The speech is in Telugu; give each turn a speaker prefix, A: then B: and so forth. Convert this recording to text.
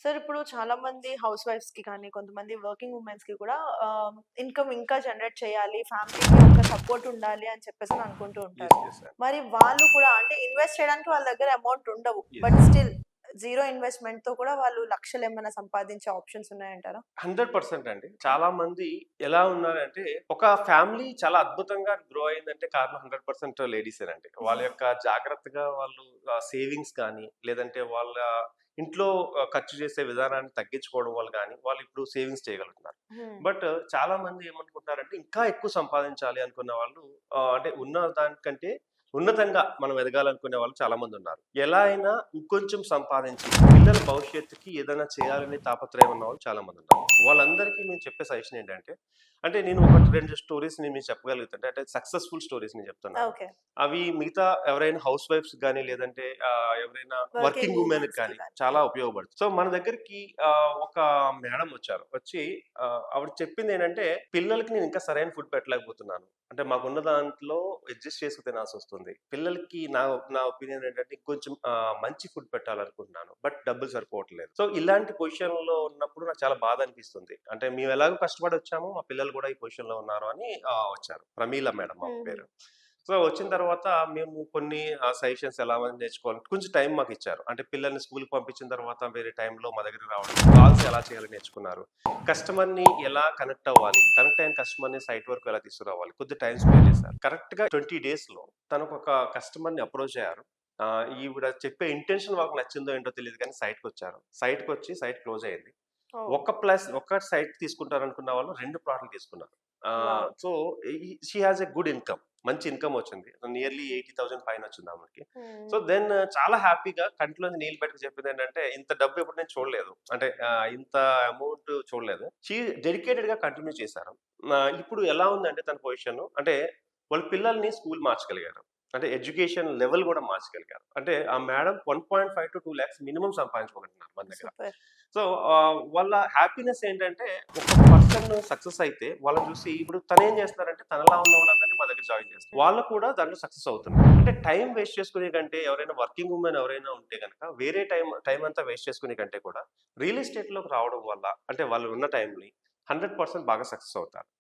A: సార్ ఇప్పుడు చాలా మంది హౌస్ వైఫ్స్‌కి కానీ, కొంతమంది వర్కింగ్ వుమెన్స్‌కి కూడా ఇన్‌కమ్ ఇంకా జనరేట్ చేయాలి. ఫ్యామిలీకి ఒక సపోర్ట్ ఉండాలి అని చెప్పేసని అనుకుంటూ ఉంటారు.
B: యెస్. యెస్ అండి.
A: మరి వాళ్ళు కూడా అంటే ఇన్వెస్ట్ చేయడానికి వాళ్ళ దగ్గర అమౌంట్ ఉండవు.
B: యెస్.
A: బట్ స్టిల్ జీరో ఇన్వెస్ట్‌మెంట్‌తో కూడా వాళ్ళు లక్షలేమైనా సంపాదించే ఆప్షన్స్ ఉన్నాయంటారా?
B: 100% అండి. చాలా మంది ఎలా ఉన్నారంటే, ఒక ఫ్యామిలీ చాలా అద్భుతంగా గ్రో అయిందంటే కారణం 100% లేడీసేనండి. వాళ్ళ యొక్క జాగ్రత్తగా వాళ్ళు సేవింగ్స్ గానీ, లేదంటే వాళ్ళ ఇంట్లో ఖర్చు చేసే విధానాన్ని తగ్గించుకోవడం వల్ల గానీ, వాళ్ళు ఇప్పుడు సేవింగ్స్ చేయగలుగుతున్నారు.
A: హ్మ్.
B: బట్ చాలా మంది ఏమనుకుంటున్నారంటే, ఇంకా ఎక్కువ సంపాదించాలి అనుకున్న వాళ్ళు అంటే ఉన్న దానికంటే ఉన్నతంగా మనం ఎదగాలనుకునే వాళ్ళు చాలా మందున్నారు. ఎలా అయినా ఇంకొంచెం సంపాదించి, పిల్లల భవిష్యత్తుకి ఏదైనా చేయాలనే తాపత్రయం ఉన్నవాళ్ళు చాలా మందున్నారు. వాళ్ళందరికీ నేను చెప్పే సజెషన్ ఏంటంటే, అంటే నేను ఒకటి 2 స్టోరీస్ నేను మీకు చెప్పగలుగుతుంటే, అంటే సక్సెస్‌ఫుల్ స్టోరీస్ నేను చెప్తున్నాను.
A: ఓకే.
B: అవి మిగతా ఎవరైనా హౌస్ వైఫ్స్ గానీ, లేదంటే ఎవరైనా
A: వర్కింగ్
B: వర్కింగ్ వుమెన్‌కి
A: వుమెన్స్‌కి
B: కానీ
A: గాని.
B: చాలా
A: యాహ్!
B: ఉపయోగపడుతుంది. సో, మన దగ్గరికి ఒక మేడం వచ్చారు. వచ్చి ఆవిడ చెప్పిందేంటంటే, "పిల్లలకి నేను ఇంకా సరైన ఫుడ్ పెట్టలేకపోతున్నాను. అంటే మాకున్న దాంట్లో అడ్జస్ట్ చేసుకొని తినాల్సొస్తుంది. పిల్లలకి నా ఒపీనియన్ ఏంటంటే కొంచెం మంచి ఫుడ్ పెట్టాలనుకుంటున్నాను. బట్ డబ్బులు సరిపోవట్లేదు." సో, ఇలాంటి పొజిషన్‌లో ఉన్నప్పుడు నాకు చాలా బాధ అనిపిస్తుంది. అంటే మేము ఎలాగో కష్టపడి వచ్చాము. మా పిల్లలు కూడా ఈ పొజిషన్‌లో ఉన్నారు అని వచ్చారు. ప్రమీల మేడం ఆమె
A: హుహు.
B: పేరు. సో, వచ్చిన తర్వాత మేము కొన్ని సజెషన్స్ ఎలా నేర్చుకోవాలి కొంచెం టైం మాకిచ్చారు. అంటే పిల్లల్ని స్కూల్‌కి పంపించిన తర్వాత వేరే టైంలో మా దగ్గరికి రావడం. కాల్స్ ఎలా చేయాలో నేర్చుకున్నారు. కస్టమర్‌ని ఎలా కనెక్ట్ అవ్వాలి? కనెక్ట్ అయిన కస్టమర్‌ని సైట్ వరకు ఎలా తీసుకురావాలి? కొద్దిగా టైమ్ స్పెండ్ చేశారు. కరెక్ట్‌గా 20 డేస్‌లో తనకొక కస్టమర్‌ని అప్రోచ్ అయ్యారు. ఈవిడ చెప్పే ఇంటెన్షన్ వాళ్ళకి నచ్చిందో ఏంటో తెలీదు కానీ సైట్‌కొచ్చారు. సైట్‌కొచ్చి సైట్ క్లోజ్ అయింది.
A: ఓహ్!
B: ఒక సైట్ తీసుకుంటారనుకున్న వాళ్ళు 2 ప్లాట్లు తీసుకున్నారు.
A: Wow!
B: So, she has a good income. మంచి ఇన్‌కమ్ వచ్చింది. నియర్లీ 80,000 పైనొచ్చింది ఆమెకి. సో,
A: హ్మ్.
B: దెన్ చాలా హ్యాపీగా కంట్లోంచి నీళ్ళు పెట్టుకు చెప్పిందేంటంటే, ఇంత డబ్బు ఎప్పుడు నేను చూడలేదు. అంటే ఇంత అమౌంట్ చూడలేదు. డెడికేటెడ్‌గా కంటిన్యూ చేశారు. ఇప్పుడు ఎలా ఉందంటే తన పొజిషను అంటే వాళ్ళ పిల్లల్ని స్కూల్ మార్చగలిగారు. అంటే ఎడ్యుకేషన్ లెవెల్ గూడా మార్చగలిగారు. అంటే ఆ మేడం 1.5-2 లాక్స్ మినిమమ్ సంపాదించుకోగలుగుతున్నారు మన దగ్గర.
A: సూపర్.
B: సో, వాళ్ళ హ్యాపీనెస్ ఏంటంటే, ఒక పర్సన్ సక్సెస్ అయితే వాళ్ళని చూసి ఇప్పుడు తనేం చేస్తున్నారంటే, తనలా ఉన్న వాళ్ళందరిని మా దగ్గర జాయిన్ చేస్తారు.
A: హ్మ్.
B: వాళ్ళు కూడా దాంట్లో సక్సెస్ అవుతున్నారు. అంటే టైం వేస్ట్ చేసుకునే కంటే ఎవరైనా వర్కింగ్ వుమెన్ ఎవరైనా ఉంటే గనక, వేరే టైం అంతా వేస్ట్ చేసుకునే కంటే కూడా రియల్ ఎస్టేట్‌లోకి రావడం వల్ల అంటే వాళ్ళు ఉన్న టైంని 100% బాగా సక్సెస్ అవుతారు.